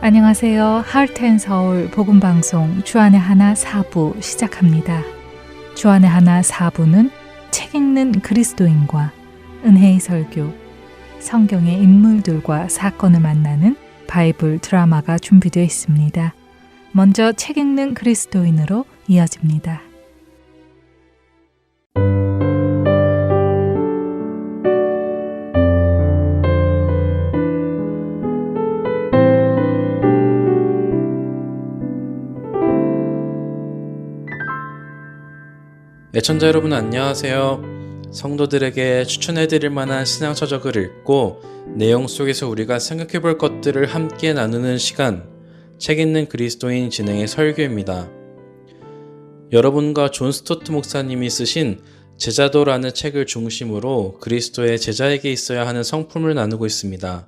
안녕하세요. 하트앤서울 복음방송 주안의 하나 4부 시작합니다. 주안의 하나 4부는 책 읽는 그리스도인과 은혜의 설교, 성경의 인물들과 사건을 만나는 바이블 드라마가 준비되어 있습니다. 먼저 책 읽는 그리스도인으로 이어집니다. 애청자 여러분 안녕하세요. 성도들에게 추천해드릴 만한 신앙서적을 읽고 내용 속에서 우리가 생각해볼 것들을 함께 나누는 시간, 책 읽는 그리스도인 진행의 설교입니다. 여러분과 존 스토트 목사님이 쓰신 제자도라는 책을 중심으로 그리스도의 제자에게 있어야 하는 성품을 나누고 있습니다.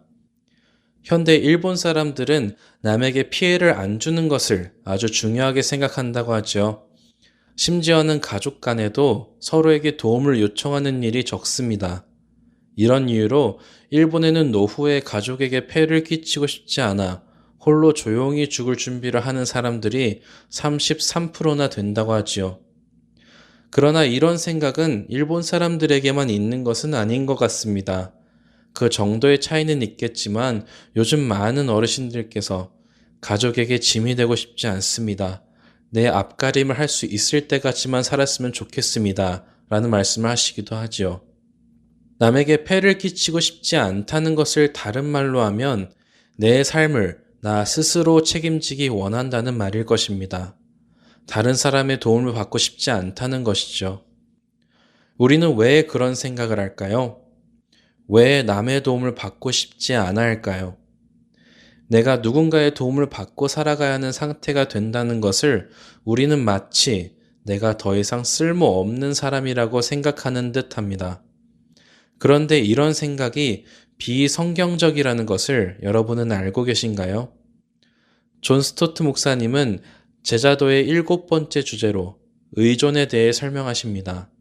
현대 일본 사람들은 남에게 피해를 안 주는 것을 아주 중요하게 생각한다고 하죠. 심지어는 가족 간에도 서로에게 도움을 요청하는 일이 적습니다. 이런 이유로 일본에는 노후에 가족에게 폐를 끼치고 싶지 않아 홀로 조용히 죽을 준비를 하는 사람들이 33%나 된다고 하지요. 그러나 이런 생각은 일본 사람들에게만 있는 것은 아닌 것 같습니다. 그 정도의 차이는 있겠지만 요즘 많은 어르신들께서 가족에게 짐이 되고 싶지 않습니다. 내 앞가림을 할 수 있을 때까지만 살았으면 좋겠습니다. 라는 말씀을 하시기도 하지요. 남에게 폐를 끼치고 싶지 않다는 것을 다른 말로 하면 내 삶을 나 스스로 책임지기 원한다는 말일 것입니다. 다른 사람의 도움을 받고 싶지 않다는 것이죠. 우리는 왜 그런 생각을 할까요? 왜 남의 도움을 받고 싶지 않아 할까요? 내가 누군가의 도움을 받고 살아가야 하는 상태가 된다는 것을 우리는 마치 내가 더 이상 쓸모없는 사람이라고 생각하는 듯 합니다. 그런데 이런 생각이 비성경적이라는 것을 여러분은 알고 계신가요? 존 스토트 목사님은 제자도의 7번째 주제로 의존에 대해 설명하십니다.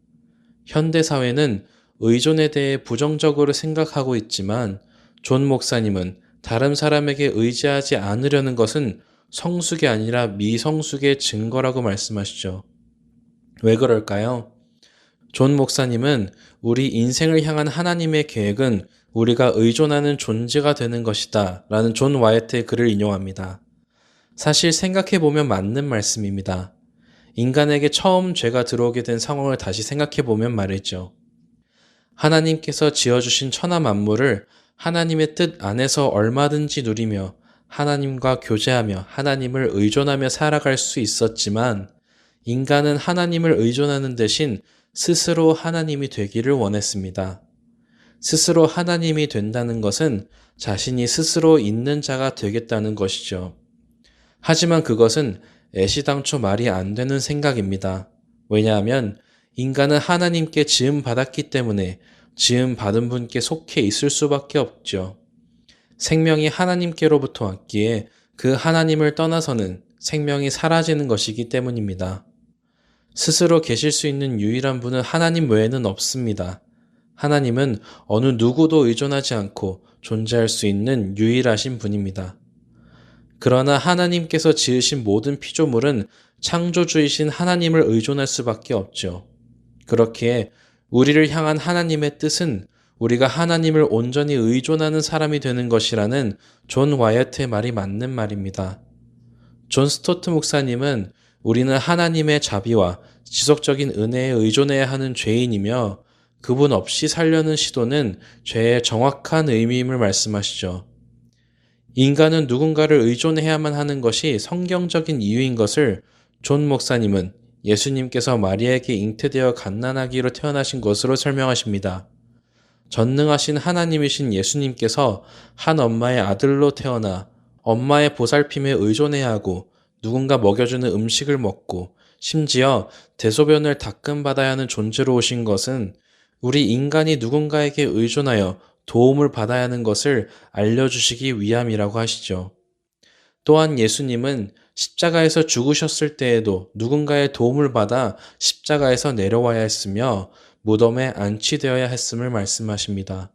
현대사회는 의존에 대해 부정적으로 생각하고 있지만 존 목사님은 다른 사람에게 의지하지 않으려는 것은 성숙이 아니라 미성숙의 증거라고 말씀하시죠. 왜 그럴까요? 존 목사님은 우리 인생을 향한 하나님의 계획은 우리가 의존하는 존재가 되는 것이다 라는 존 와이트의 글을 인용합니다. 사실 생각해보면 맞는 말씀입니다. 인간에게 처음 죄가 들어오게 된 상황을 다시 생각해보면 말이죠. 하나님께서 지어주신 천하 만물을 하나님의 뜻 안에서 얼마든지 누리며 하나님과 교제하며 하나님을 의존하며 살아갈 수 있었지만 인간은 하나님을 의존하는 대신 스스로 하나님이 되기를 원했습니다. 스스로 하나님이 된다는 것은 자신이 스스로 있는 자가 되겠다는 것이죠. 하지만 그것은 애시당초 말이 안 되는 생각입니다. 왜냐하면 인간은 하나님께 지음받았기 때문에 지음받은 분께 속해 있을 수밖에 없죠. 생명이 하나님께로부터 왔기에 그 하나님을 떠나서는 생명이 사라지는 것이기 때문입니다. 스스로 계실 수 있는 유일한 분은 하나님 외에는 없습니다. 하나님은 어느 누구도 의존하지 않고 존재할 수 있는 유일하신 분입니다. 그러나 하나님께서 지으신 모든 피조물은 창조주이신 하나님을 의존할 수밖에 없죠. 그렇기에 우리를 향한 하나님의 뜻은 우리가 하나님을 온전히 의존하는 사람이 되는 것이라는 존 와이어트의 말이 맞는 말입니다. 존 스토트 목사님은 우리는 하나님의 자비와 지속적인 은혜에 의존해야 하는 죄인이며 그분 없이 살려는 시도는 죄의 정확한 의미임을 말씀하시죠. 인간은 누군가를 의존해야만 하는 것이 성경적인 이유인 것을 존 목사님은 예수님께서 마리아에게 잉태되어 갓난아기로 태어나신 것으로 설명하십니다. 전능하신 하나님이신 예수님께서 한 엄마의 아들로 태어나 엄마의 보살핌에 의존해야 하고 누군가 먹여주는 음식을 먹고 심지어 대소변을 닦음받아야 하는 존재로 오신 것은 우리 인간이 누군가에게 의존하여 도움을 받아야 하는 것을 알려주시기 위함이라고 하시죠. 또한 예수님은 십자가에서 죽으셨을 때에도 누군가의 도움을 받아 십자가에서 내려와야 했으며 무덤에 안치되어야 했음을 말씀하십니다.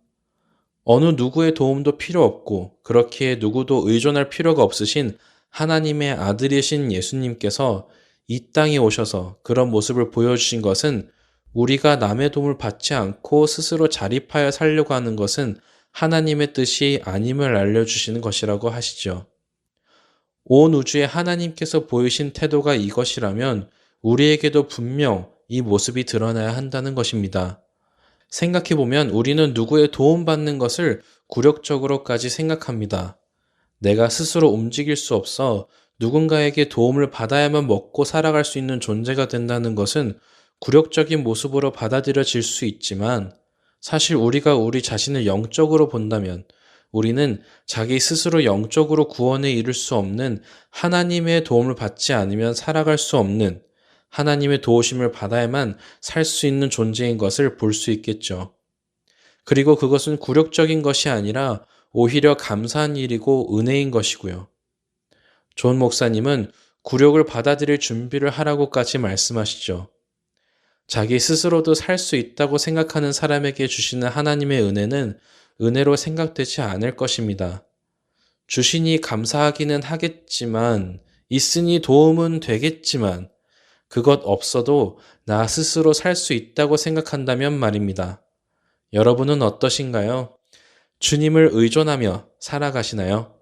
어느 누구의 도움도 필요 없고 그렇기에 누구도 의존할 필요가 없으신 하나님의 아들이신 예수님께서 이 땅에 오셔서 그런 모습을 보여주신 것은 우리가 남의 도움을 받지 않고 스스로 자립하여 살려고 하는 것은 하나님의 뜻이 아님을 알려주시는 것이라고 하시죠. 온 우주에 하나님께서 보이신 태도가 이것이라면 우리에게도 분명 이 모습이 드러나야 한다는 것입니다. 생각해보면 우리는 누구의 도움받는 것을 굴욕적으로까지 생각합니다. 내가 스스로 움직일 수 없어 누군가에게 도움을 받아야만 먹고 살아갈 수 있는 존재가 된다는 것은 굴욕적인 모습으로 받아들여질 수 있지만 사실 우리가 우리 자신을 영적으로 본다면 우리는 자기 스스로 영적으로 구원에 이를 수 없는 하나님의 도움을 받지 않으면 살아갈 수 없는 하나님의 도우심을 받아야만 살 수 있는 존재인 것을 볼 수 있겠죠. 그리고 그것은 굴욕적인 것이 아니라 오히려 감사한 일이고 은혜인 것이고요. 존 목사님은 굴욕을 받아들일 준비를 하라고까지 말씀하시죠. 자기 스스로도 살 수 있다고 생각하는 사람에게 주시는 하나님의 은혜는 은혜로 생각되지 않을 것입니다. 주시니 감사하기는 하겠지만, 있으니 도움은 되겠지만, 그것 없어도 나 스스로 살 수 있다고 생각한다면 말입니다. 여러분은 어떠신가요? 주님을 의존하며 살아가시나요?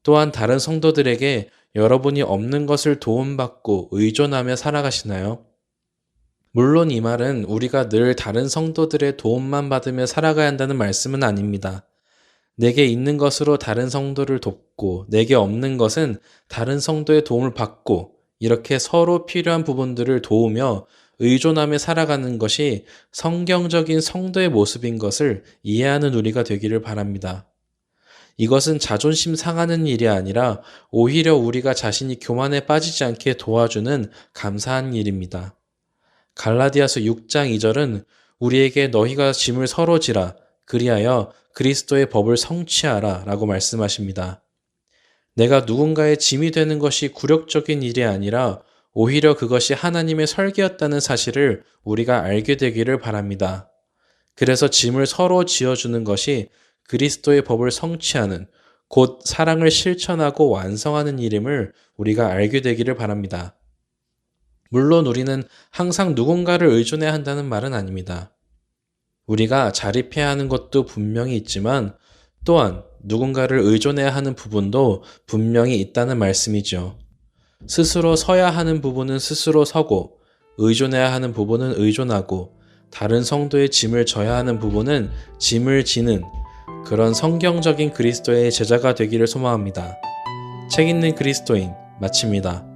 또한 다른 성도들에게 여러분이 없는 것을 도움받고 의존하며 살아가시나요? 물론 이 말은 우리가 늘 다른 성도들의 도움만 받으며 살아가야 한다는 말씀은 아닙니다. 내게 있는 것으로 다른 성도를 돕고 내게 없는 것은 다른 성도의 도움을 받고 이렇게 서로 필요한 부분들을 도우며 의존하며 살아가는 것이 성경적인 성도의 모습인 것을 이해하는 우리가 되기를 바랍니다. 이것은 자존심 상하는 일이 아니라 오히려 우리가 자신이 교만에 빠지지 않게 도와주는 감사한 일입니다. 갈라디아서 6장 2절은 우리에게 너희가 짐을 서로 지라 그리하여 그리스도의 법을 성취하라 라고 말씀하십니다. 내가 누군가의 짐이 되는 것이 굴욕적인 일이 아니라 오히려 그것이 하나님의 설계였다는 사실을 우리가 알게 되기를 바랍니다. 그래서 짐을 서로 지어주는 것이 그리스도의 법을 성취하는 곧 사랑을 실천하고 완성하는 일임을 우리가 알게 되기를 바랍니다. 물론 우리는 항상 누군가를 의존해야 한다는 말은 아닙니다. 우리가 자립해야 하는 것도 분명히 있지만 또한 누군가를 의존해야 하는 부분도 분명히 있다는 말씀이죠. 스스로 서야 하는 부분은 스스로 서고 의존해야 하는 부분은 의존하고 다른 성도의 짐을 져야 하는 부분은 짐을 지는 그런 성경적인 그리스도의 제자가 되기를 소망합니다. 책 읽는 그리스도인 마칩니다.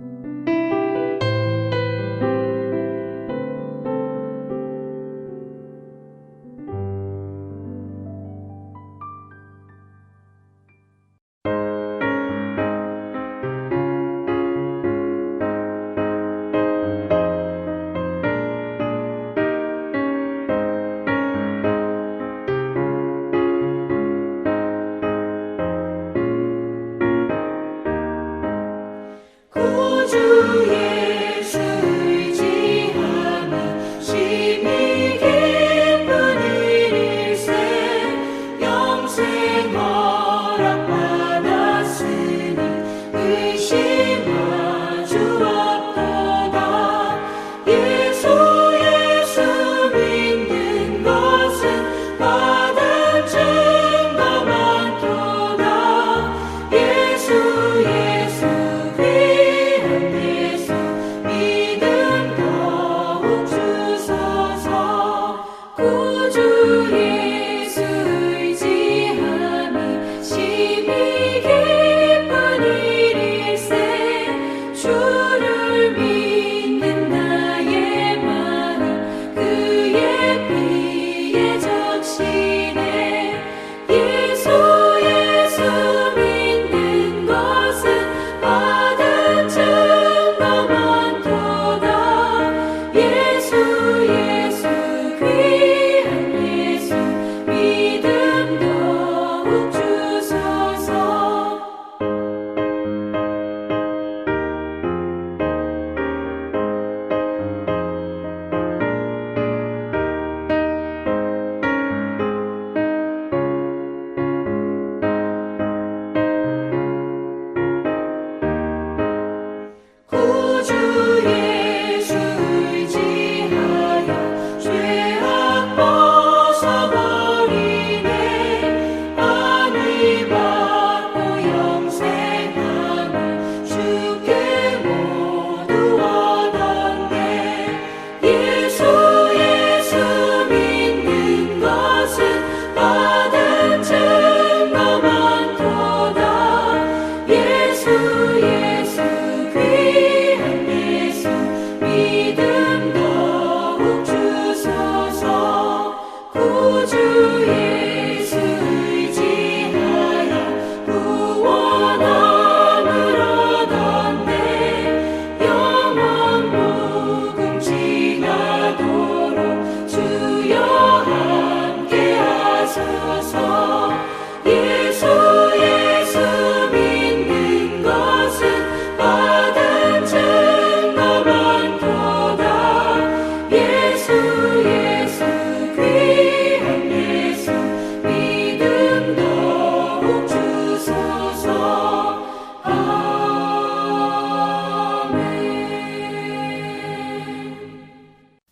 구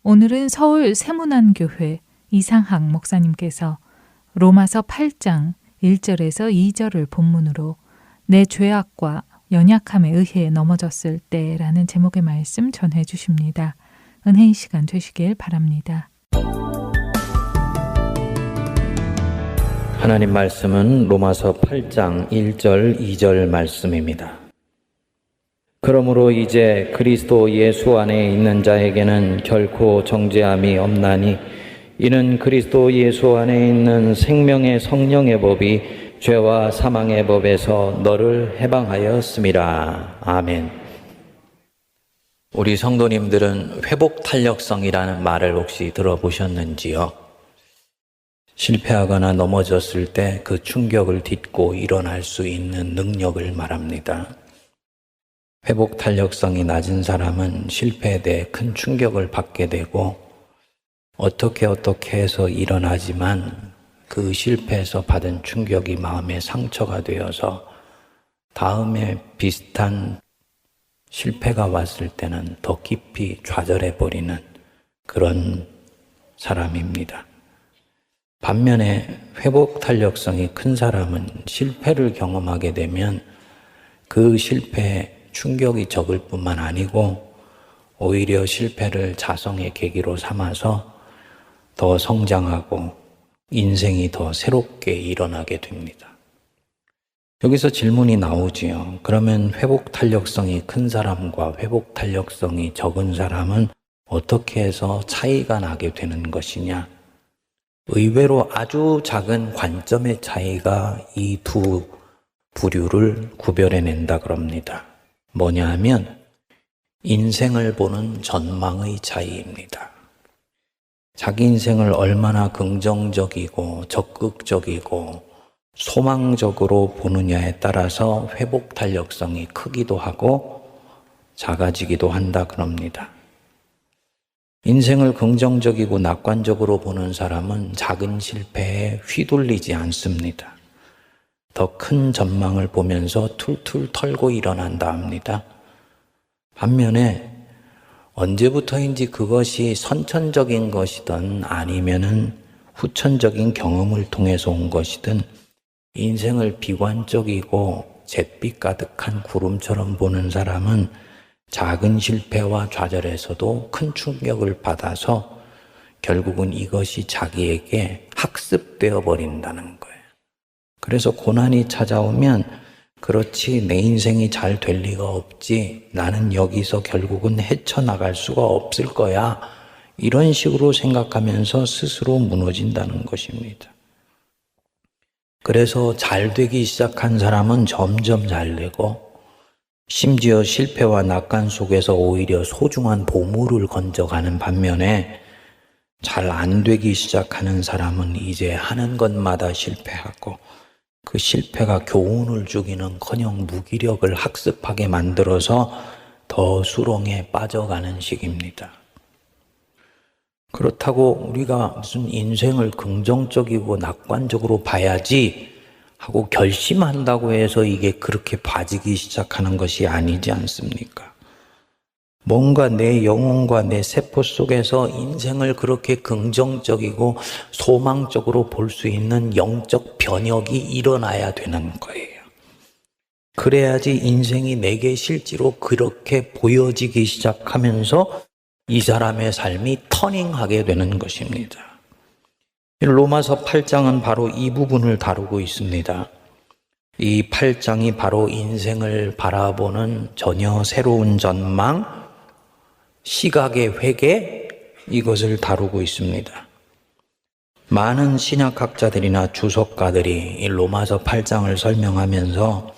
오늘은 서울 세문안교회 이상학 목사님께서 로마서 8장 1절에서 2절을 본문으로 내 죄악과 연약함에 의해 넘어졌을 때라는 제목의 말씀 전해 주십니다. 은혜의 시간 되시길 바랍니다. 하나님 말씀은 로마서 8장 1절 2절 말씀입니다. 그러므로 이제 그리스도 예수 안에 있는 자에게는 결코 정죄함이 없나니 이는 그리스도 예수 안에 있는 생명의 성령의 법이 죄와 사망의 법에서 너를 해방하였음이라. 아멘. 우리 성도님들은 회복 탄력성이라는 말을 혹시 들어보셨는지요? 실패하거나 넘어졌을 때 그 충격을 딛고 일어날 수 있는 능력을 말합니다. 회복 탄력성이 낮은 사람은 실패에 대해 큰 충격을 받게 되고 어떻게 해서 일어나지만 그 실패에서 받은 충격이 마음에 상처가 되어서 다음에 비슷한 실패가 왔을 때는 더 깊이 좌절해버리는 그런 사람입니다. 반면에 회복 탄력성이 큰 사람은 실패를 경험하게 되면 그 실패에 충격이 적을 뿐만 아니고 오히려 실패를 자성의 계기로 삼아서 더 성장하고 인생이 더 새롭게 일어나게 됩니다. 여기서 질문이 나오지요. 그러면 회복 탄력성이 큰 사람과 회복 탄력성이 적은 사람은 어떻게 해서 차이가 나게 되는 것이냐? 의외로 아주 작은 관점의 차이가 이 두 부류를 구별해낸다 그럽니다. 뭐냐 하면 인생을 보는 전망의 차이입니다. 자기 인생을 얼마나 긍정적이고 적극적이고 소망적으로 보느냐에 따라서 회복 탄력성이 크기도 하고 작아지기도 한다 그럽니다. 인생을 긍정적이고 낙관적으로 보는 사람은 작은 실패에 휘둘리지 않습니다. 더 큰 전망을 보면서 툴툴 털고 일어난다 합니다. 반면에 언제부터인지 그것이 선천적인 것이든 아니면은 후천적인 경험을 통해서 온 것이든 인생을 비관적이고 잿빛 가득한 구름처럼 보는 사람은 작은 실패와 좌절에서도 큰 충격을 받아서 결국은 이것이 자기에게 학습되어 버린다는 거예요. 그래서 고난이 찾아오면 그렇지 내 인생이 잘 될 리가 없지, 나는 여기서 결국은 헤쳐나갈 수가 없을 거야, 이런 식으로 생각하면서 스스로 무너진다는 것입니다. 그래서 잘 되기 시작한 사람은 점점 잘 되고 심지어 실패와 낙관 속에서 오히려 소중한 보물을 건져가는 반면에 잘 안 되기 시작하는 사람은 이제 하는 것마다 실패하고 그 실패가 교훈을 주기는커녕 무기력을 학습하게 만들어서 더 수렁에 빠져가는 식입니다. 그렇다고 우리가 무슨 인생을 긍정적이고 낙관적으로 봐야지 하고 결심한다고 해서 이게 그렇게 봐지기 시작하는 것이 아니지 않습니까? 뭔가 내 영혼과 내 세포 속에서 인생을 그렇게 긍정적이고 소망적으로 볼 수 있는 영적 변혁이 일어나야 되는 거예요. 그래야지 인생이 내게 실제로 그렇게 보여지기 시작하면서 이 사람의 삶이 터닝하게 되는 것입니다. 로마서 8장은 바로 이 부분을 다루고 있습니다. 이 8장이 바로 인생을 바라보는 전혀 새로운 전망, 시각의 회개, 이것을 다루고 있습니다. 많은 신약학자들이나 주석가들이 이 로마서 8장을 설명하면서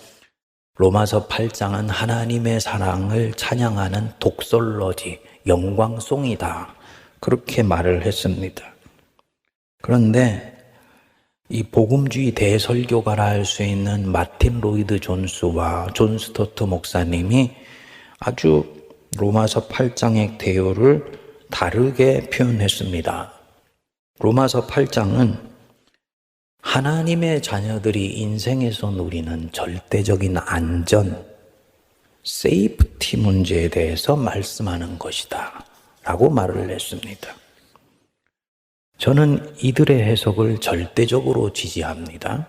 로마서 8장은 하나님의 사랑을 찬양하는 독설러지, 영광송이다, 그렇게 말을 했습니다. 그런데 이 복음주의 대설교가라 할 수 있는 마틴 로이드 존스와 존 스토트 목사님이 아주 로마서 8장의 대요를 다르게 표현했습니다. 로마서 8장은 하나님의 자녀들이 인생에서 누리는 절대적인 안전, 세이프티 문제에 대해서 말씀하는 것이다 라고 말을 했습니다. 저는 이들의 해석을 절대적으로 지지합니다.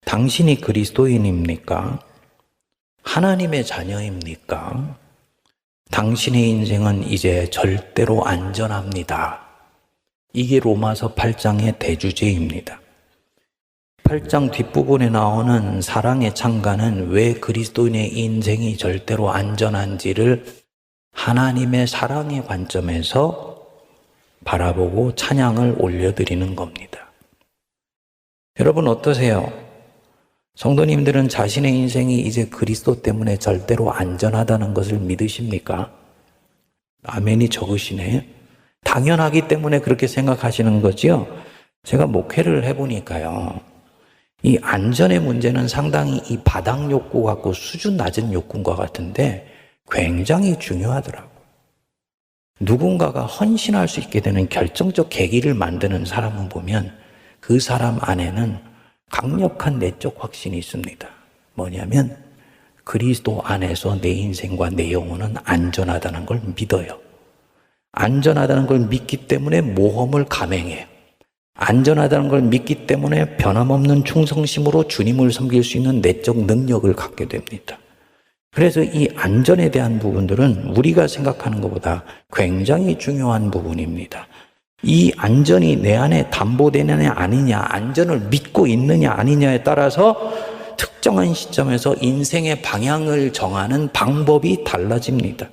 당신이 그리스도인입니까? 하나님의 자녀입니까? 당신의 인생은 이제 절대로 안전합니다. 이게 로마서 8장의 대주제입니다. 8장 뒷부분에 나오는 사랑의 창가는 왜 그리스도인의 인생이 절대로 안전한지를 하나님의 사랑의 관점에서 바라보고 찬양을 올려드리는 겁니다. 여러분 어떠세요? 성도님들은 자신의 인생이 이제 그리스도 때문에 절대로 안전하다는 것을 믿으십니까? 아멘이 적으시네요. 당연하기 때문에 그렇게 생각하시는 거죠? 제가 목회를 해보니까요. 이 안전의 문제는 상당히 이 바닥 욕구 같고 수준 낮은 욕구인 것 같은데 굉장히 중요하더라고요. 누군가가 헌신할 수 있게 되는 결정적 계기를 만드는 사람을 보면 그 사람 안에는 강력한 내적 확신이 있습니다. 뭐냐면 그리스도 안에서 내 인생과 내 영혼은 안전하다는 걸 믿어요. 안전하다는 걸 믿기 때문에 모험을 감행해요. 안전하다는 걸 믿기 때문에 변함없는 충성심으로 주님을 섬길 수 있는 내적 능력을 갖게 됩니다. 그래서 이 안전에 대한 부분들은 우리가 생각하는 것보다 굉장히 중요한 부분입니다. 이 안전이 내 안에 담보되느냐 아니냐, 안전을 믿고 있느냐 아니냐에 따라서 특정한 시점에서 인생의 방향을 정하는 방법이 달라집니다.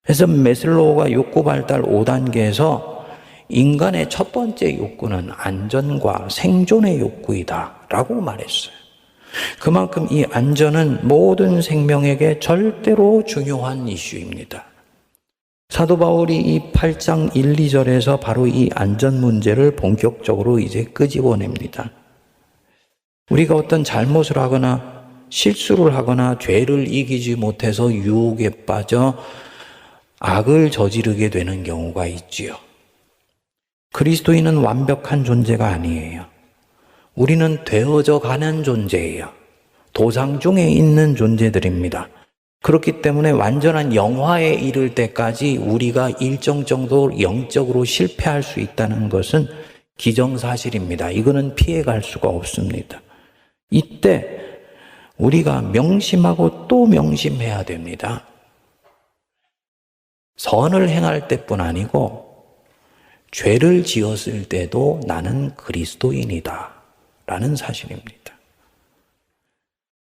그래서 매슬로우가 욕구 발달 5단계에서 인간의 첫 번째 욕구는 안전과 생존의 욕구이다 라고 말했어요. 그만큼 이 안전은 모든 생명에게 절대로 중요한 이슈입니다. 사도 바울이 이 8장 1, 2절에서 바로 이 안전 문제를 본격적으로 이제 끄집어냅니다. 우리가 어떤 잘못을 하거나 실수를 하거나 죄를 이기지 못해서 유혹에 빠져 악을 저지르게 되는 경우가 있지요. 그리스도인은 완벽한 존재가 아니에요. 우리는 되어져 가는 존재예요. 도상 중에 있는 존재들입니다. 그렇기 때문에 완전한 영화에 이를 때까지 우리가 일정 정도 영적으로 실패할 수 있다는 것은 기정사실입니다. 이거는 피해갈 수가 없습니다. 이때 우리가 명심하고 또 명심해야 됩니다. 선을 행할 때뿐 아니고 죄를 지었을 때도 나는 그리스도인이다 라는 사실입니다.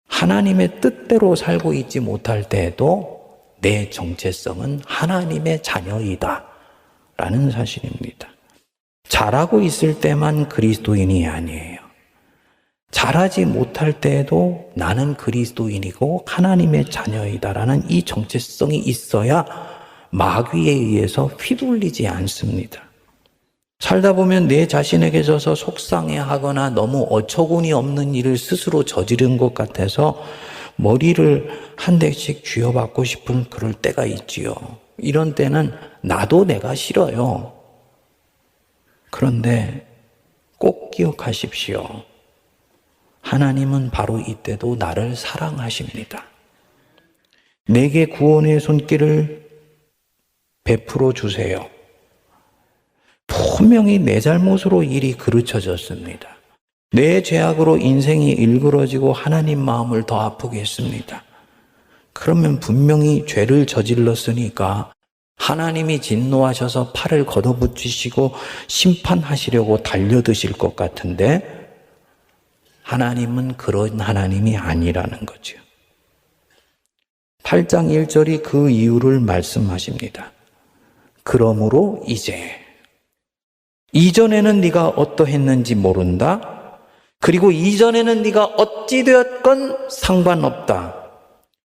하나님의 뜻대로 살고 있지 못할 때에도 내 정체성은 하나님의 자녀이다 라는 사실입니다. 잘하고 있을 때만 그리스도인이 아니에요. 잘하지 못할 때에도 나는 그리스도인이고 하나님의 자녀이다 라는 이 정체성이 있어야 마귀에 의해서 휘둘리지 않습니다. 살다 보면 내 자신에게 져서 속상해하거나 너무 어처구니 없는 일을 스스로 저지른 것 같아서 머리를 한 대씩 쥐어받고 싶은 그럴 때가 있지요. 이런 때는 나도 내가 싫어요. 그런데 꼭 기억하십시오. 하나님은 바로 이때도 나를 사랑하십니다. 내게 구원의 손길을 베풀어 주세요. 분명히 내 잘못으로 일이 그르쳐졌습니다. 내 죄악으로 인생이 일그러지고 하나님 마음을 더 아프게 했습니다. 그러면 분명히 죄를 저질렀으니까 하나님이 진노하셔서 팔을 걷어붙이시고 심판하시려고 달려드실 것 같은데 하나님은 그런 하나님이 아니라는 거죠. 8장 1절이 그 이유를 말씀하십니다. 그러므로 이전에는 네가 어떠했는지 모른다. 그리고 이전에는 네가 어찌 되었건 상관없다.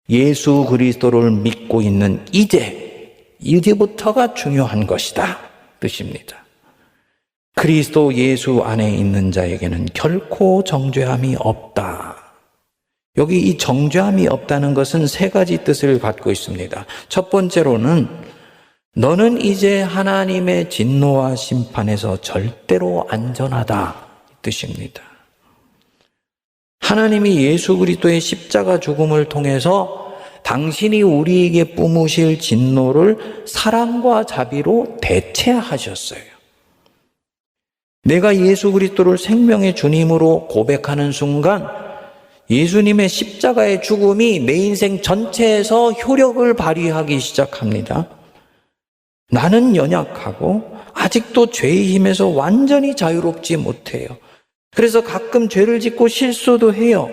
예수 그리스도를 믿고 있는 이제부터가 중요한 것이다 뜻입니다. 그리스도 예수 안에 있는 자에게는 결코 정죄함이 없다. 여기 이 정죄함이 없다는 것은 세 가지 뜻을 갖고 있습니다. 첫 번째로는 너는 이제 하나님의 진노와 심판에서 절대로 안전하다 이 뜻입니다. 하나님이 예수 그리스도의 십자가 죽음을 통해서 당신이 우리에게 뿜으실 진노를 사랑과 자비로 대체하셨어요. 내가 예수 그리스도를 생명의 주님으로 고백하는 순간 예수님의 십자가의 죽음이 내 인생 전체에서 효력을 발휘하기 시작합니다. 나는 연약하고 아직도 죄의 힘에서 완전히 자유롭지 못해요. 그래서 가끔 죄를 짓고 실수도 해요.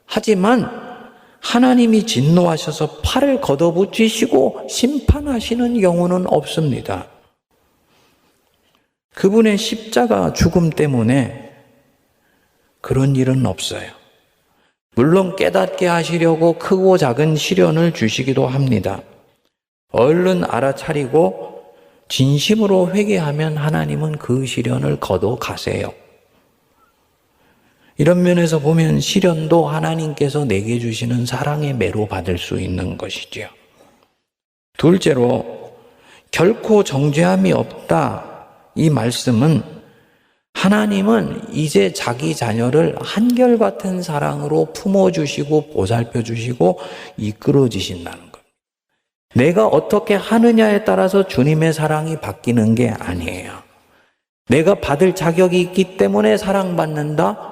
하지만 하나님이 진노하셔서 팔을 걷어붙이시고 심판하시는 경우는 없습니다. 그분의 십자가 죽음 때문에 그런 일은 없어요. 물론 깨닫게 하시려고 크고 작은 시련을 주시기도 합니다. 얼른 알아차리고 진심으로 회개하면 하나님은 그 시련을 거둬 가세요. 이런 면에서 보면 시련도 하나님께서 내게 주시는 사랑의 매로 받을 수 있는 것이지요. 둘째로, 결코 정죄함이 없다. 이 말씀은 하나님은 이제 자기 자녀를 한결같은 사랑으로 품어주시고 보살펴주시고 이끌어주신다는 것. 내가 어떻게 하느냐에 따라서 주님의 사랑이 바뀌는 게 아니에요. 내가 받을 자격이 있기 때문에 사랑받는다?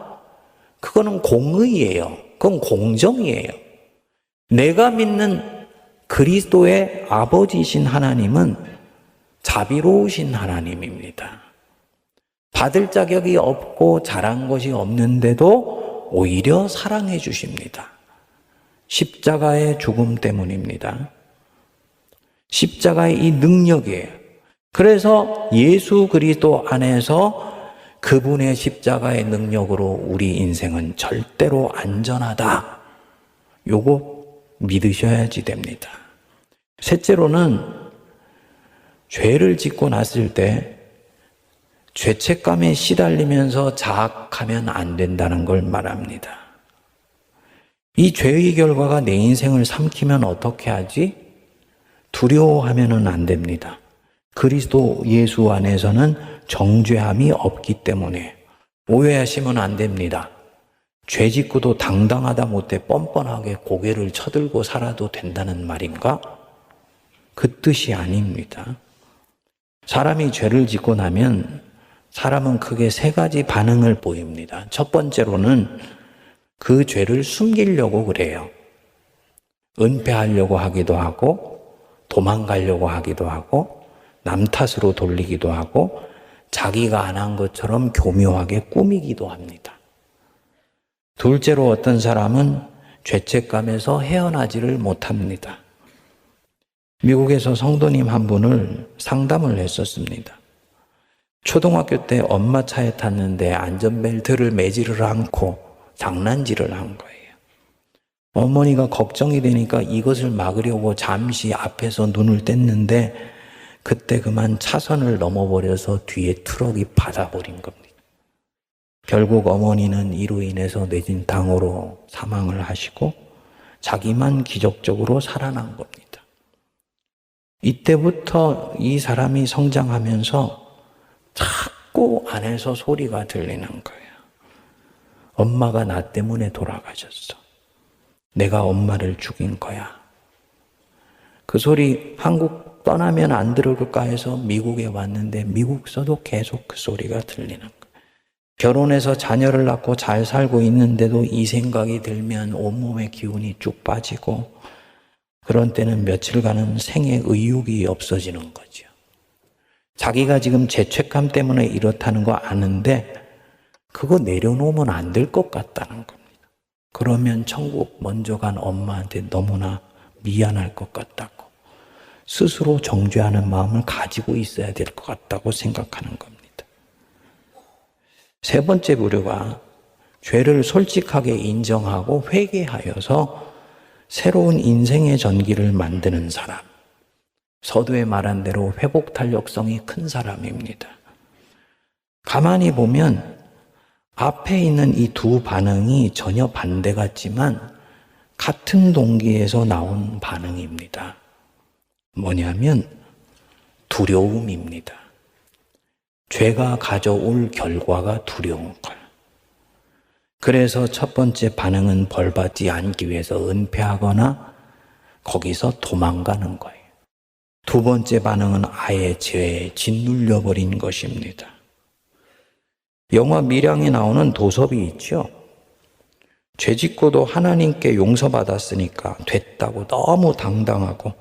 그거는 공의예요. 그건 공정이에요. 내가 믿는 그리스도의 아버지이신 하나님은 자비로우신 하나님입니다. 받을 자격이 없고 잘한 것이 없는데도 오히려 사랑해 주십니다. 십자가의 죽음 때문입니다. 십자가의 이 능력이에요. 그래서 예수 그리스도 안에서 그분의 십자가의 능력으로 우리 인생은 절대로 안전하다. 요거 믿으셔야지 됩니다. 셋째로는 죄를 짓고 났을 때 죄책감에 시달리면서 자학하면 안 된다는 걸 말합니다. 이 죄의 결과가 내 인생을 삼키면 어떻게 하지? 두려워하면 안 됩니다. 그리스도 예수 안에서는 정죄함이 없기 때문에 오해하시면 안 됩니다. 죄 짓고도 당당하다 못해 뻔뻔하게 고개를 쳐들고 살아도 된다는 말인가? 그 뜻이 아닙니다. 사람이 죄를 짓고 나면 사람은 크게 세 가지 반응을 보입니다. 첫 번째로는 그 죄를 숨기려고 그래요. 은폐하려고 하기도 하고 도망가려고 하기도 하고 남 탓으로 돌리기도 하고 자기가 안 한 것처럼 교묘하게 꾸미기도 합니다. 둘째로 어떤 사람은 죄책감에서 헤어나지를 못합니다. 미국에서 성도님 한 분을 상담을 했었습니다. 초등학교 때 엄마 차에 탔는데 안전벨트를 매지를 않고 장난질을 한 거예요. 어머니가 걱정이 되니까 이것을 막으려고 잠시 앞에서 눈을 뗐는데 그때 그만 차선을 넘어버려서 뒤에 트럭이 받아버린 겁니다. 결국 어머니는 이로 인해서 뇌진탕으로 사망을 하시고 자기만 기적적으로 살아난 겁니다. 이때부터 이 사람이 성장하면서 자꾸 안에서 소리가 들리는 거예요. 엄마가 나 때문에 돌아가셨어. 내가 엄마를 죽인 거야. 그 소리 한국 떠나면 안 들을까 해서 미국에 왔는데 미국서도 계속 그 소리가 들리는 거예요. 결혼해서 자녀를 낳고 잘 살고 있는데도 이 생각이 들면 온몸의 기운이 쭉 빠지고 그런 때는 며칠간은 생애 의욕이 없어지는 거죠. 자기가 지금 죄책감 때문에 이렇다는 거 아는데 그거 내려놓으면 안 될 것 같다는 겁니다. 그러면 천국 먼저 간 엄마한테 너무나 미안할 것 같다고 스스로 정죄하는 마음을 가지고 있어야 될 것 같다고 생각하는 겁니다. 세 번째 부류가 죄를 솔직하게 인정하고 회개하여서 새로운 인생의 전기를 만드는 사람. 서두에 말한 대로 회복 탄력성이 큰 사람입니다. 가만히 보면 앞에 있는 이 두 반응이 전혀 반대 같지만 같은 동기에서 나온 반응입니다. 뭐냐면 두려움입니다. 죄가 가져올 결과가 두려운 거예요. 그래서 첫 번째 반응은 벌받지 않기 위해서 은폐하거나 거기서 도망가는 거예요. 두 번째 반응은 아예 죄에 짓눌려 버린 것입니다. 영화 밀양에 나오는 도섭이 있죠. 죄 짓고도 하나님께 용서받았으니까 됐다고 너무 당당하고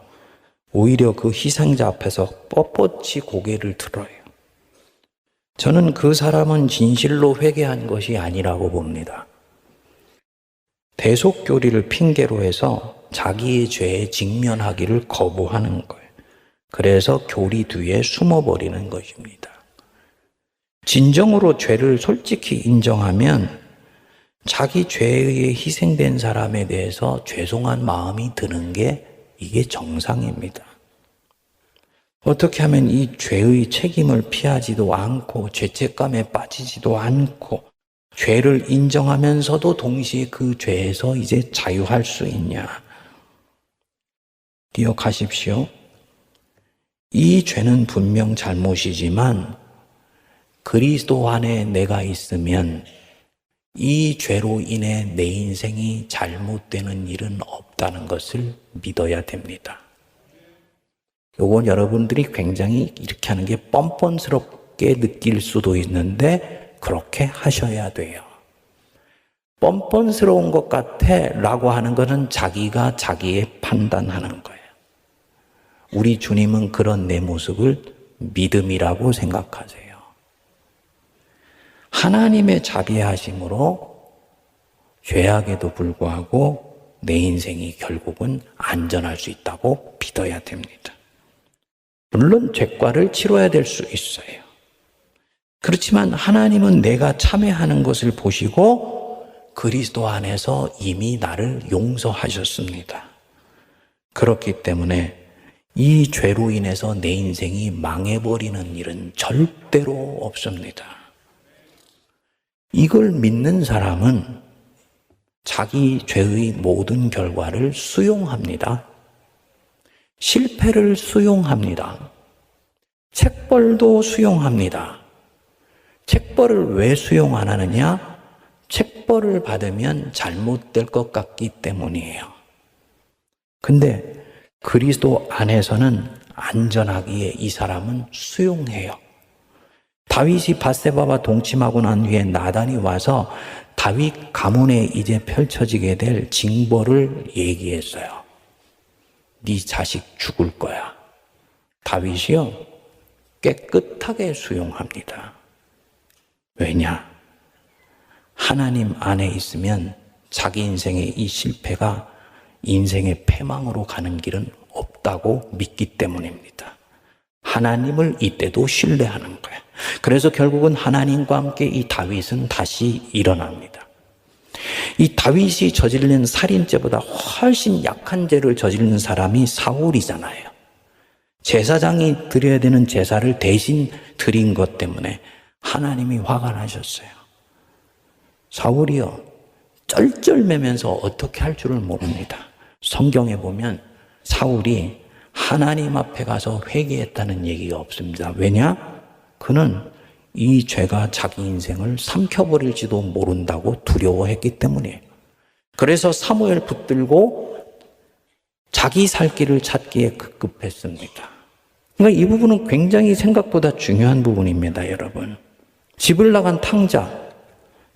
오히려 그 희생자 앞에서 뻣뻣이 고개를 들어요. 저는 그 사람은 진실로 회개한 것이 아니라고 봅니다. 대속교리를 핑계로 해서 자기의 죄에 직면하기를 거부하는 거예요. 그래서 교리 뒤에 숨어버리는 것입니다. 진정으로 죄를 솔직히 인정하면 자기 죄에 의해 희생된 사람에 대해서 죄송한 마음이 드는 게 이게 정상입니다. 어떻게 하면 이 죄의 책임을 피하지도 않고 죄책감에 빠지지도 않고 죄를 인정하면서도 동시에 그 죄에서 이제 자유할 수 있냐? 기억하십시오. 이 죄는 분명 잘못이지만 그리스도 안에 내가 있으면 이 죄로 인해 내 인생이 잘못되는 일은 없다는 것을 믿어야 됩니다. 요건 여러분들이 굉장히 이렇게 하는 게 뻔뻔스럽게 느낄 수도 있는데 그렇게 하셔야 돼요. 뻔뻔스러운 것 같아 라고 하는 것은 자기가 자기의 판단하는 거예요. 우리 주님은 그런 내 모습을 믿음이라고 생각하세요. 하나님의 자비하심으로 죄악에도 불구하고 내 인생이 결국은 안전할 수 있다고 믿어야 됩니다. 물론 죄과를 치러야 될 수 있어요. 그렇지만 하나님은 내가 참회하는 것을 보시고 그리스도 안에서 이미 나를 용서하셨습니다. 그렇기 때문에 이 죄로 인해서 내 인생이 망해버리는 일은 절대로 없습니다. 이걸 믿는 사람은 자기 죄의 모든 결과를 수용합니다. 실패를 수용합니다. 책벌도 수용합니다. 책벌을 왜 수용 안 하느냐? 책벌을 받으면 잘못될 것 같기 때문이에요. 근데 그리스도 안에서는 안전하기에 이 사람은 수용해요. 다윗이 밧세바와 동침하고 난 뒤에 나단이 와서 다윗 가문에 이제 펼쳐지게 될 징벌을 얘기했어요. 네 자식 죽을 거야. 다윗이요, 깨끗하게 수용합니다. 왜냐? 하나님 안에 있으면 자기 인생의 이 실패가 인생의 패망으로 가는 길은 없다고 믿기 때문입니다. 하나님을 이때도 신뢰하는 거예요. 그래서 결국은 하나님과 함께 이 다윗은 다시 일어납니다. 이 다윗이 저지른 살인죄보다 훨씬 약한 죄를 저지른 사람이 사울이잖아요. 제사장이 드려야 되는 제사를 대신 드린 것 때문에 하나님이 화가 나셨어요. 사울이요, 쩔쩔매면서 어떻게 할 줄을 모릅니다. 성경에 보면 사울이 하나님 앞에 가서 회개했다는 얘기가 없습니다. 왜냐? 그는 이 죄가 자기 인생을 삼켜버릴지도 모른다고 두려워했기 때문이에요. 그래서 사무엘 붙들고 자기 살 길을 찾기에 급급했습니다. 그러니까 이 부분은 굉장히 생각보다 중요한 부분입니다, 여러분. 집을 나간 탕자,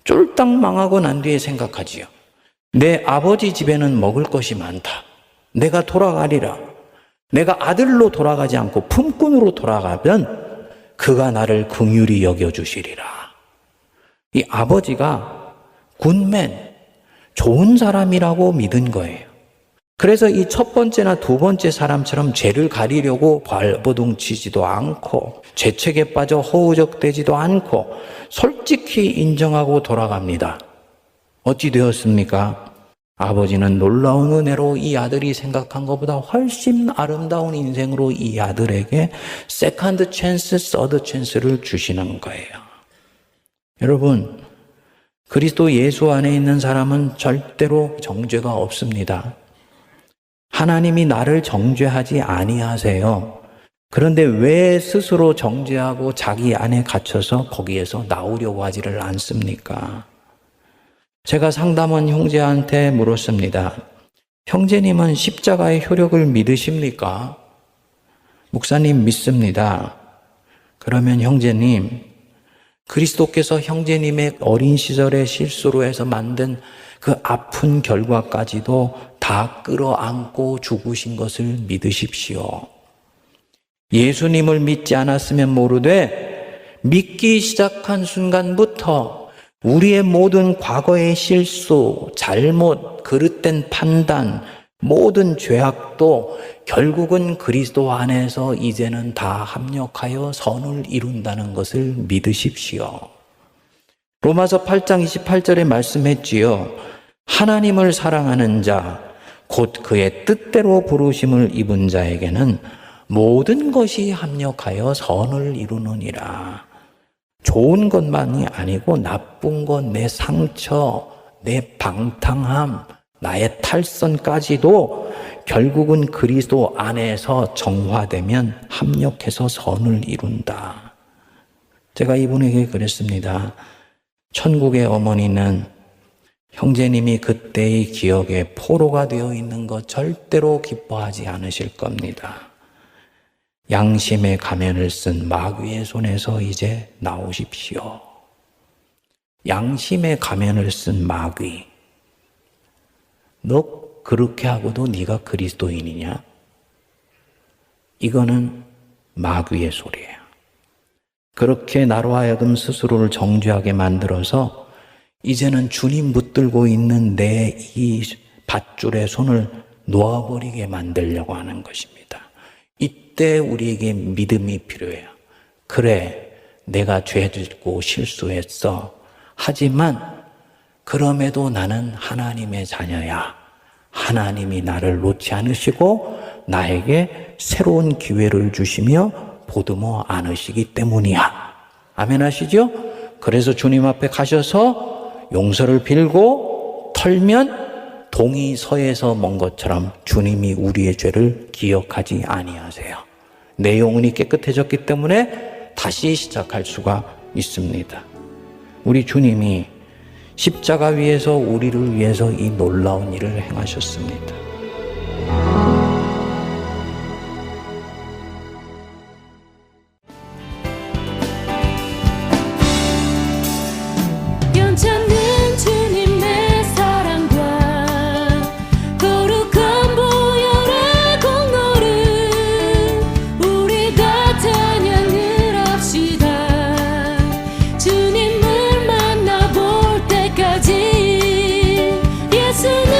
쫄딱 망하고 난 뒤에 생각하지요. 내 아버지 집에는 먹을 것이 많다. 내가 돌아가리라. 내가 아들로 돌아가지 않고 품꾼으로 돌아가면 그가 나를 긍휼히 여겨주시리라. 이 아버지가 굿맨, 좋은 사람이라고 믿은 거예요. 그래서 이 첫 번째나 두 번째 사람처럼 죄를 가리려고 발버둥치지도 않고 죄책에 빠져 허우적대지도 않고 솔직히 인정하고 돌아갑니다. 어찌 되었습니까? 아버지는 놀라운 은혜로 이 아들이 생각한 것보다 훨씬 아름다운 인생으로 이 아들에게 세컨드 찬스, 서드 찬스를 주시는 거예요. 여러분, 그리스도 예수 안에 있는 사람은 절대로 정죄가 없습니다. 하나님이 나를 정죄하지 아니하세요. 그런데 왜 스스로 정죄하고 자기 안에 갇혀서 거기에서 나오려고 하지를 않습니까? 제가 상담원 형제한테 물었습니다. 형제님은 십자가의 효력을 믿으십니까? 목사님 믿습니다. 그러면 형제님, 그리스도께서 형제님의 어린 시절의 실수로 해서 만든 그 아픈 결과까지도 다 끌어안고 죽으신 것을 믿으십시오. 예수님을 믿지 않았으면 모르되 믿기 시작한 순간부터 우리의 모든 과거의 실수, 잘못, 그릇된 판단, 모든 죄악도 결국은 그리스도 안에서 이제는 다 합력하여 선을 이룬다는 것을 믿으십시오. 로마서 8장 28절에 말씀했지요. 하나님을 사랑하는 자, 곧 그의 뜻대로 부르심을 입은 자에게는 모든 것이 합력하여 선을 이루느니라. 좋은 것만이 아니고 나쁜 것, 내 상처, 내 방탕함, 나의 탈선까지도 결국은 그리스도 안에서 정화되면 합력해서 선을 이룬다. 제가 이분에게 그랬습니다. 천국의 어머니는 형제님이 그때의 기억에 포로가 되어 있는 것 절대로 기뻐하지 않으실 겁니다. 양심의 가면을 쓴 마귀의 손에서 이제 나오십시오. 양심의 가면을 쓴 마귀. 너 그렇게 하고도 네가 그리스도인이냐? 이거는 마귀의 소리예요. 그렇게 나로 하여금 스스로를 정죄하게 만들어서 이제는 주님 붙들고 있는 내 이 밧줄의 손을 놓아버리게 만들려고 하는 것입니다. 이때 우리에게 믿음이 필요해요. 그래, 내가 죄 짓고 실수했어. 하지만 그럼에도 나는 하나님의 자녀야. 하나님이 나를 놓지 않으시고 나에게 새로운 기회를 주시며 보듬어 안으시기 때문이야. 아멘 하시죠? 그래서 주님 앞에 가셔서 용서를 빌고 털면 동이 서에서 먼 것처럼 주님이 우리의 죄를 기억하지 아니하세요. 내 영혼이 깨끗해졌기 때문에 다시 시작할 수가 있습니다. 우리 주님이 십자가 위에서 우리를 위해서 이 놀라운 일을 행하셨습니다. 변찮는 주님의 사랑과 거룩한 보혈의 공로를 우리가 찬양을 합시다. 주님을 만나볼 때까지 예수는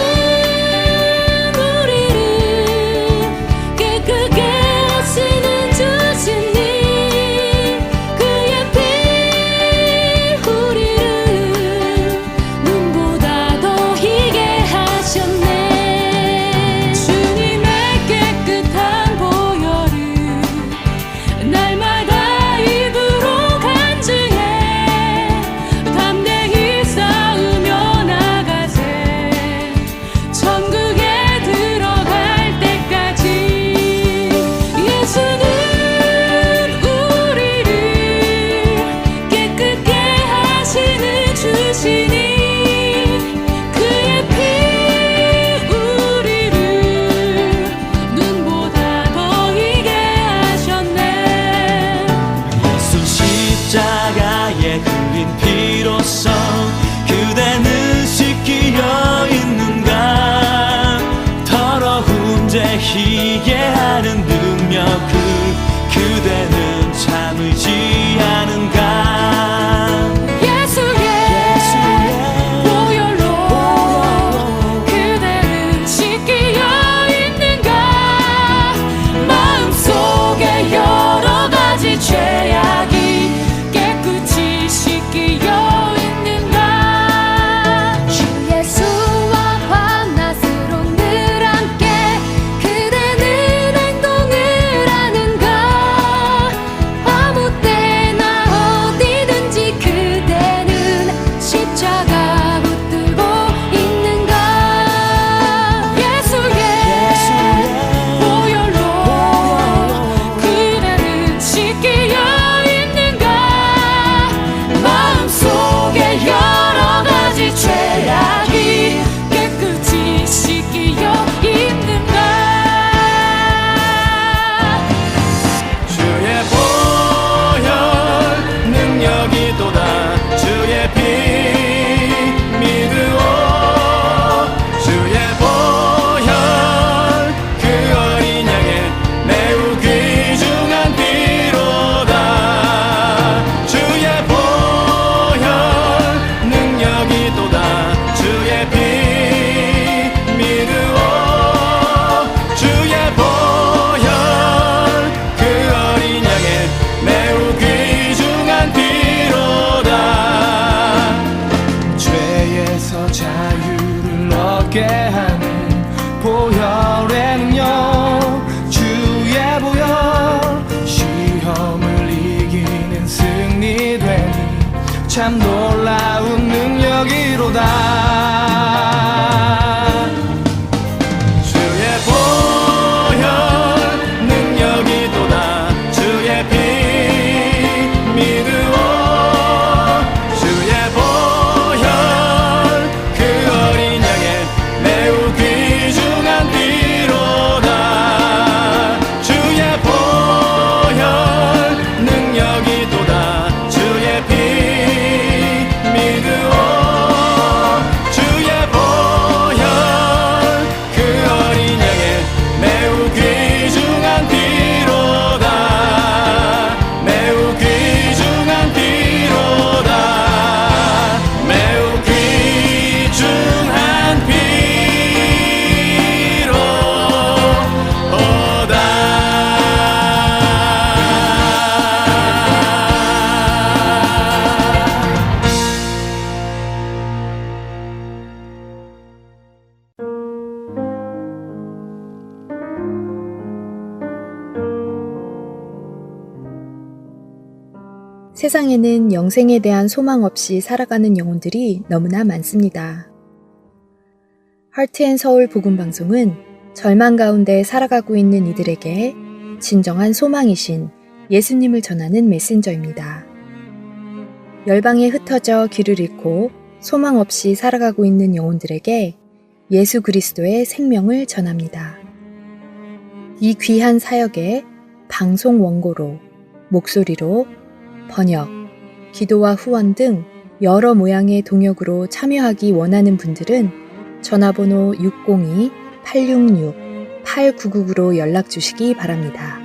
함께하는 보혈의 능력 주의 보혈 시험을 이기는 승리되니 참 놀라운 능력이로다. 주의 보혈 능력이도다. 주의 피 믿으오. 주의 보혈 그 어린 양의 매우 귀중한 피로다. 주의 보혈 능력이도다. 주의 피 믿으오. 주의 보혈 그 어린 양의 매우 귀중한 피로다. 매우 귀중한 피로다. 매우 귀중한 세상에는 영생에 대한 소망 없이 살아가는 영혼들이 너무나 많습니다. 하트앤서울 복음방송은 절망 가운데 살아가고 있는 이들에게 진정한 소망이신 예수님을 전하는 메신저입니다. 열방에 흩어져 길을 잃고 소망 없이 살아가고 있는 영혼들에게 예수 그리스도의 생명을 전합니다. 이 귀한 사역에 방송 원고로, 목소리로, 번역, 기도와 후원 등 여러 모양의 동역으로 참여하기 원하는 분들은 전화번호 602-866-8999로 연락 주시기 바랍니다.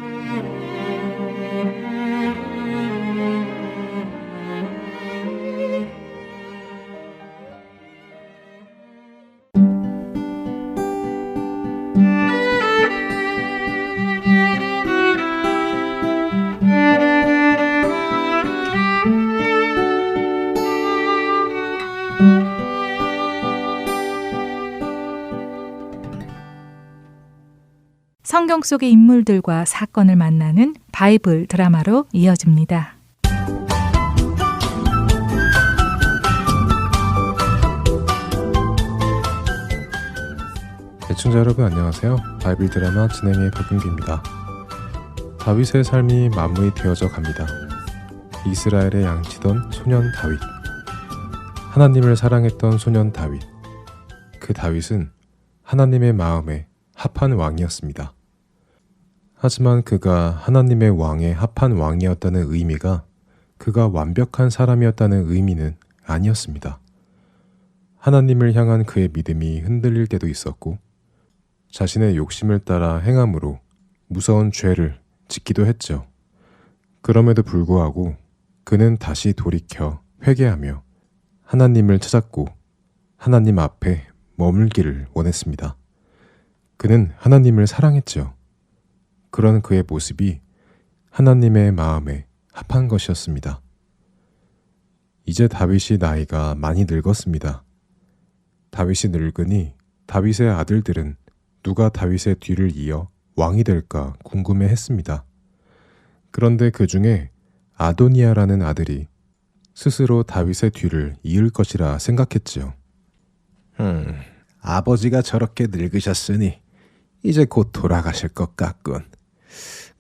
성경 속의 인물들과 사건을 만나는 바이블 드라마로 이어집니다. 애청자 여러분 안녕하세요. 바이블 드라마 진행의 박윤기입니다. 다윗의 삶이 마무리 되어져 갑니다. 이스라엘에 양치던 소년 다윗. 하나님을 사랑했던 소년 다윗. 그 다윗은 하나님의 마음에 합한 왕이었습니다. 하지만 그가 하나님의 왕에 합한 왕이었다는 의미가 그가 완벽한 사람이었다는 의미는 아니었습니다. 하나님을 향한 그의 믿음이 흔들릴 때도 있었고 자신의 욕심을 따라 행함으로 무서운 죄를 짓기도 했죠. 그럼에도 불구하고 그는 다시 돌이켜 회개하며 하나님을 찾았고 하나님 앞에 머물기를 원했습니다. 그는 하나님을 사랑했죠. 그런 그의 모습이 하나님의 마음에 합한 것이었습니다. 이제 다윗이 나이가 많이 늙었습니다. 다윗이 늙으니 다윗의 아들들은 누가 다윗의 뒤를 이어 왕이 될까 궁금해했습니다. 그런데 그 중에 아도니아라는 아들이 스스로 다윗의 뒤를 이을 것이라 생각했지요. 아버지가 저렇게 늙으셨으니 이제 곧 돌아가실 것 같군.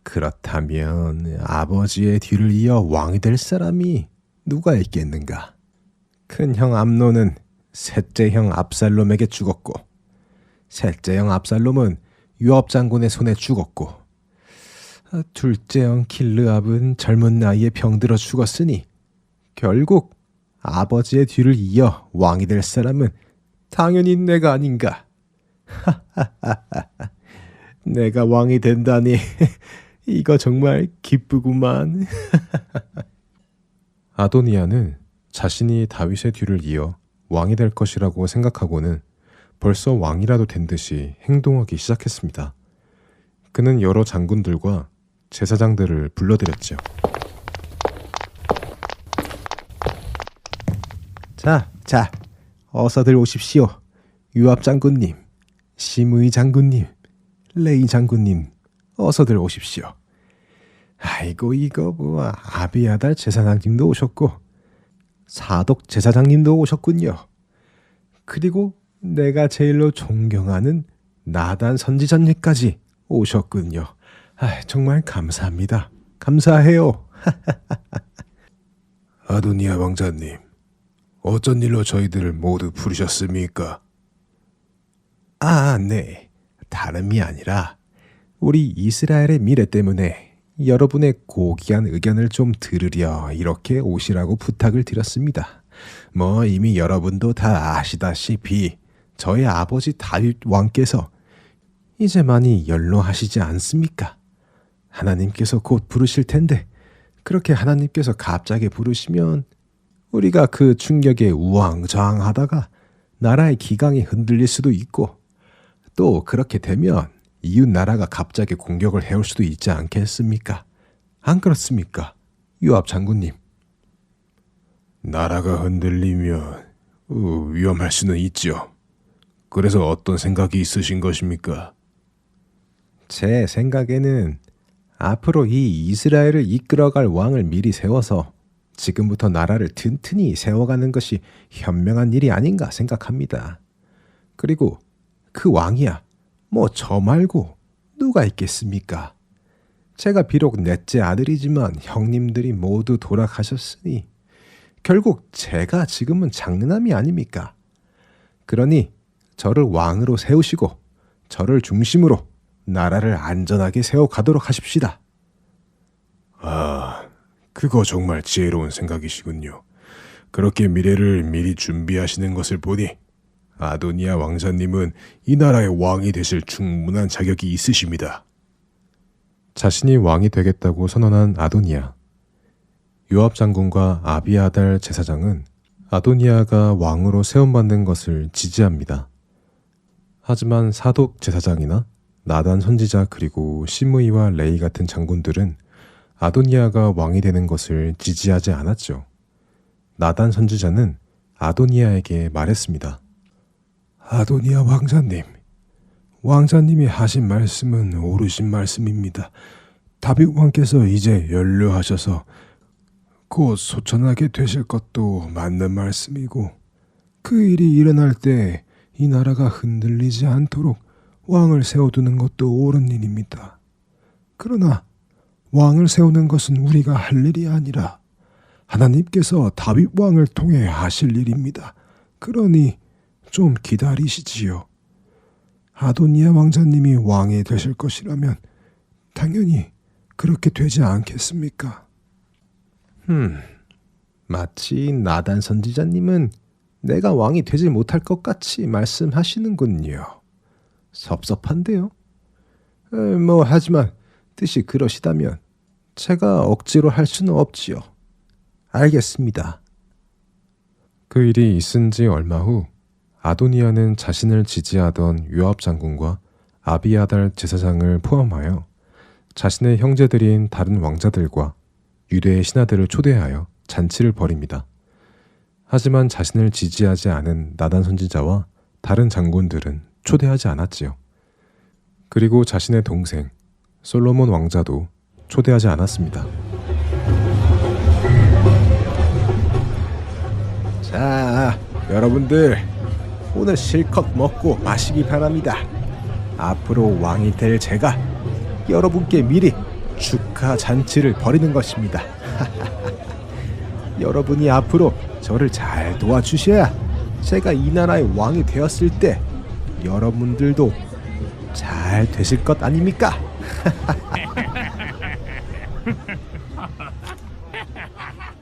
그렇다면 아버지의 뒤를 이어 왕이 될 사람이 누가 있겠는가? 큰형 암논은 셋째 형 압살롬에게 죽었고 셋째 형 압살롬은 요압 장군의 손에 죽었고 둘째 형 길르압은 젊은 나이에 병들어 죽었으니 결국 아버지의 뒤를 이어 왕이 될 사람은 당연히 내가 아닌가? 내가 왕이 된다니 이거 정말 기쁘구만. 아도니아는 자신이 다윗의 뒤를 이어 왕이 될 것이라고 생각하고는 벌써 왕이라도 된 듯이 행동하기 시작했습니다. 그는 여러 장군들과 제사장들을 불러들였죠. 자, 어서들 오십시오. 유압 장군님, 심의 장군님, 레이 장군님, 어서들 오십시오. 아이고 이거 뭐 아비아달 제사장님도 오셨고 사독 제사장님도 오셨군요. 그리고 내가 제일로 존경하는 나단 선지자님까지 오셨군요. 정말 감사합니다. 감사해요. 아도니아 왕자님, 어쩐 일로 저희들을 모두 부르셨습니까? 네. 다름이 아니라 우리 이스라엘의 미래 때문에 여러분의 고귀한 의견을 좀 들으려 이렇게 오시라고 부탁을 드렸습니다. 뭐 이미 여러분도 다 아시다시피 저의 아버지 다윗 왕께서 이제 많이 연로하시지 않습니까? 하나님께서 곧 부르실 텐데 그렇게 하나님께서 갑자기 부르시면 우리가 그 충격에 우왕좌왕하다가 나라의 기강이 흔들릴 수도 있고 또 그렇게 되면 이웃 나라가 갑자기 공격을 해올 수도 있지 않겠습니까? 안 그렇습니까? 유압 장군님. 나라가 흔들리면 위험할 수는 있죠. 그래서 어떤 생각이 있으신 것입니까? 제 생각에는 앞으로 이 이스라엘을 이끌어갈 왕을 미리 세워서 지금부터 나라를 튼튼히 세워가는 것이 현명한 일이 아닌가 생각합니다. 그리고 그 왕이야 뭐 저 말고 누가 있겠습니까? 제가 비록 넷째 아들이지만 형님들이 모두 돌아가셨으니 결국 제가 지금은 장남이 아닙니까? 그러니 저를 왕으로 세우시고 저를 중심으로 나라를 안전하게 세워가도록 하십시다. 그거 정말 지혜로운 생각이시군요. 그렇게 미래를 미리 준비하시는 것을 보니 아도니아 왕자님은 이 나라의 왕이 되실 충분한 자격이 있으십니다. 자신이 왕이 되겠다고 선언한 아도니아. 요압 장군과 아비아달 제사장은 아도니아가 왕으로 세움받는 것을 지지합니다. 하지만 사독 제사장이나 나단 선지자 그리고 시므이와 레이 같은 장군들은 아도니아가 왕이 되는 것을 지지하지 않았죠. 나단 선지자는 아도니아에게 말했습니다. 아도니아 왕자님, 왕자님이 하신 말씀은 옳으신 말씀입니다. 다윗 왕께서 이제 연료하셔서 곧 소천하게 되실 것도 맞는 말씀이고 그 일이 일어날 때 이 나라가 흔들리지 않도록 왕을 세워두는 것도 옳은 일입니다. 그러나 왕을 세우는 것은 우리가 할 일이 아니라 하나님께서 다윗 왕을 통해 하실 일입니다. 그러니 좀 기다리시지요. 아도니아 왕자님이 왕이 되실 것이라면 당연히 그렇게 되지 않겠습니까? 마치 나단 선지자님은 내가 왕이 되지 못할 것 같이 말씀하시는군요. 섭섭한데요? 하지만 뜻이 그러시다면 제가 억지로 할 수는 없지요. 알겠습니다. 그 일이 있은 지 얼마 후 아도니아는 자신을 지지하던 요압 장군과 아비아달 제사장을 포함하여 자신의 형제들인 다른 왕자들과 유대의 신하들을 초대하여 잔치를 벌입니다. 하지만 자신을 지지하지 않은 나단 선지자와 다른 장군들은 초대하지 않았지요. 그리고 자신의 동생 솔로몬 왕자도 초대하지 않았습니다. 자, 여러분들 오늘 실컷 먹고 마시기 바랍니다. 앞으로 왕이 될 제가 여러분께 미리 축하 잔치를 벌이는 것입니다. 여러분이 앞으로 저를 잘 도와주셔야 제가 이 나라의 왕이 되었을 때 여러분들도 잘 되실 것 아닙니까?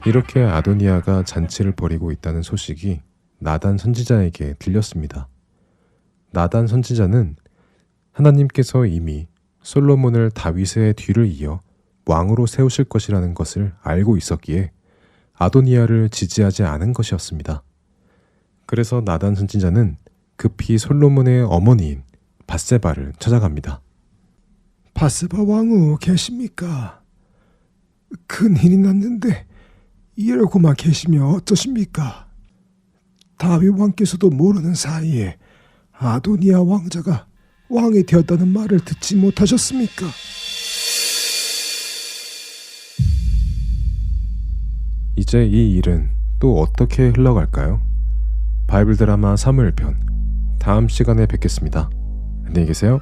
이렇게 아도니아가 잔치를 벌이고 있다는 소식이 나단 선지자에게 들렸습니다. 나단 선지자는 하나님께서 이미 솔로몬을 다윗의 뒤를 이어 왕으로 세우실 것이라는 것을 알고 있었기에 아도니아를 지지하지 않은 것이었습니다. 그래서 나단 선지자는 급히 솔로몬의 어머니인 밧세바를 찾아갑니다. 밧세바 왕후 계십니까? 큰일이 났는데 이러고만 계시면 어떠십니까? 다윗 왕께서도 모르는 사이에 아도니아 왕자가 왕이 되었다는 말을 듣지 못하셨습니까? 이제 이 일은 또 어떻게 흘러갈까요? 바이블 드라마 사무엘편 다음 시간에 뵙겠습니다. 안녕히 계세요.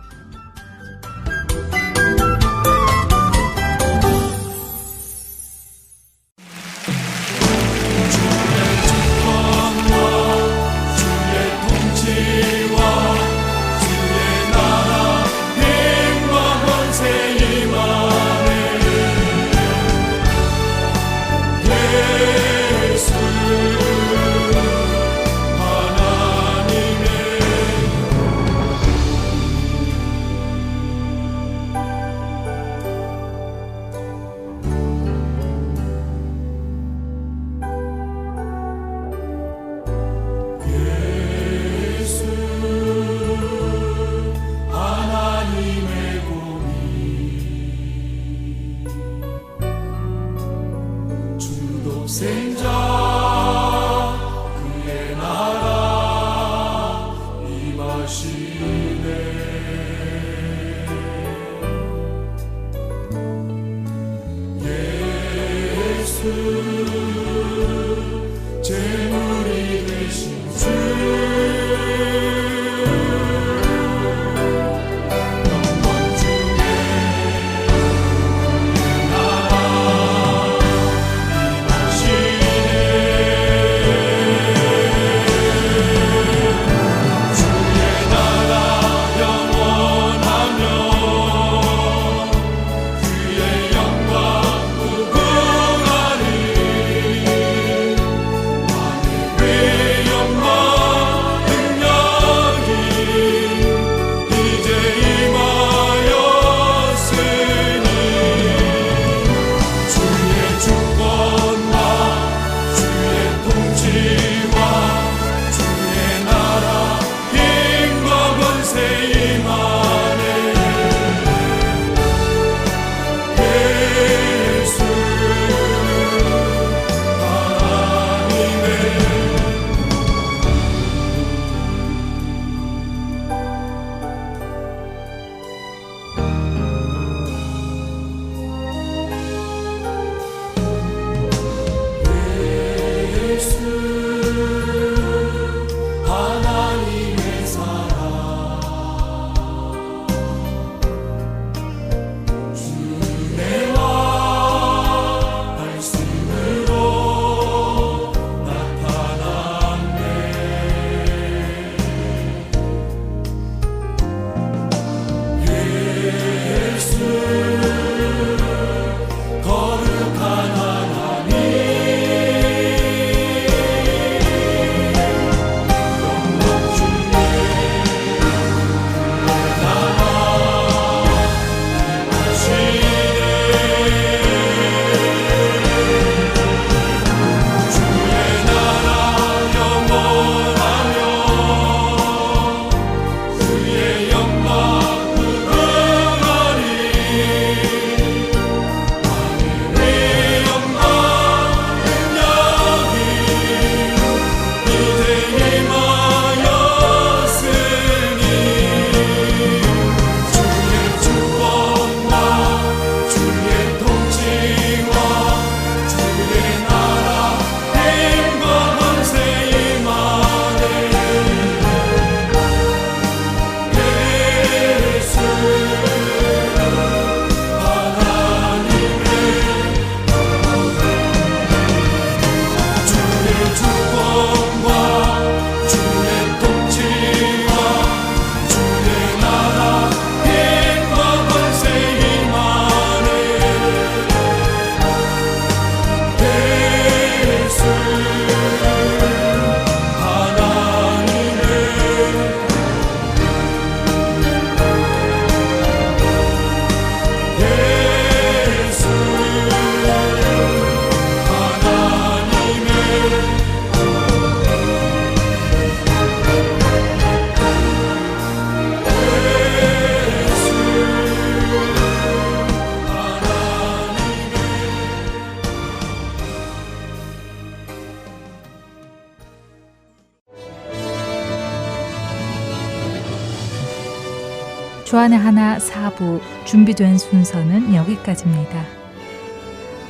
주안의 하나 4부 준비된 순서는 여기까지입니다.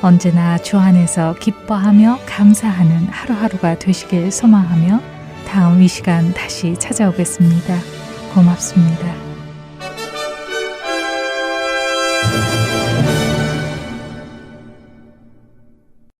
언제나 주 안에서 기뻐하며 감사하는 하루하루가 되시길 소망하며 다음 이 시간 다시 찾아오겠습니다. 고맙습니다.